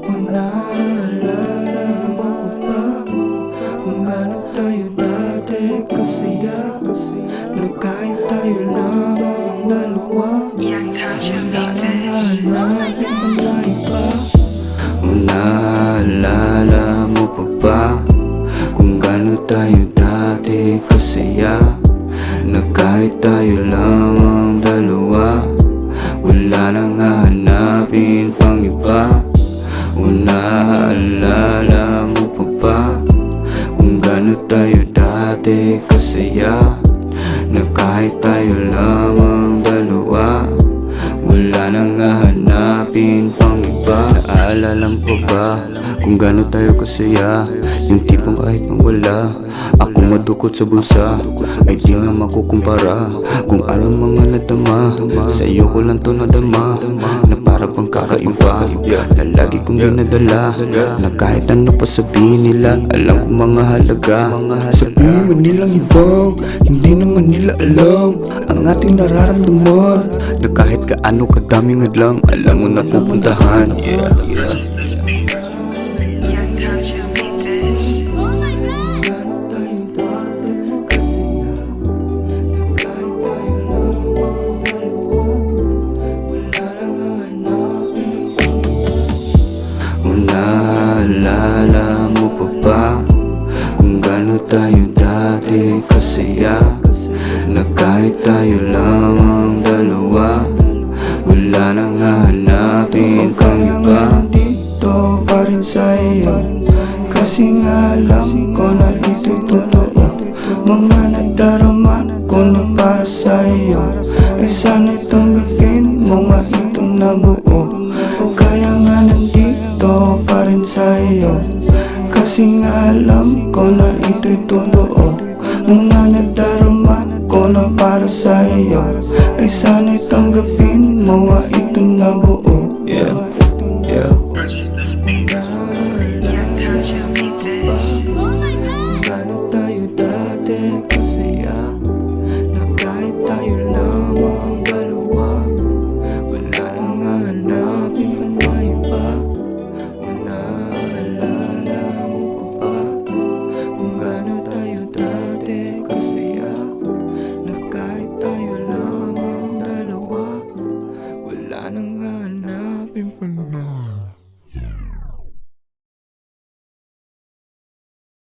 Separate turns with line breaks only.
Kung naalala mo pa kung ano tayo dati kasaya, na kahit tayo lamang dalawa. Hanapin mo na iba. Kung naalala mo pa ba kung gaano tayo dati kasaya, na kahit tayo lamang dalawa. Wala nang hahanapin pang iba. Kung naalala mo pa ba kung gaano tayo dati kasaya, na kahit tayo lamang dalawa. Wala nang hahanapin pang iba. Naalala mo pa ba kung gaano tayo kasaya, yung tipong kahit pang wala ako madukot sa bulsa, ay di nga makukumpara. Kung ano mga nadama, sa'yo ko lang to nadama, na para bang kakaiba, na lagi kong dinadala, na kahit ano pa sabihin nila, alam ko mga halaga. Sabihin man nilang ibang, hindi naman nila alam ang ating nararamdaman, na kahit kaano kadaming hadlang, alam mo na pupuntahan. Naalala mo pa ba kung gaano tayo dati kasaya, na kahit tayo lamang dalawa. Wala nang hahanapin kang iba. Dito pa rin sa'yo, kasi nga alam ko na ito'y totoo. Mga nadarama ko na para sa'yo, ay sana'y tanggapin mo nga itong nabuo. Kaya nga nandito pa rin sa'yo, kasi nga alam ko na ito'y totoo. Mga nadarama ko na para sa'yo, ay sana'y tanggapin mo nga itong nabuo.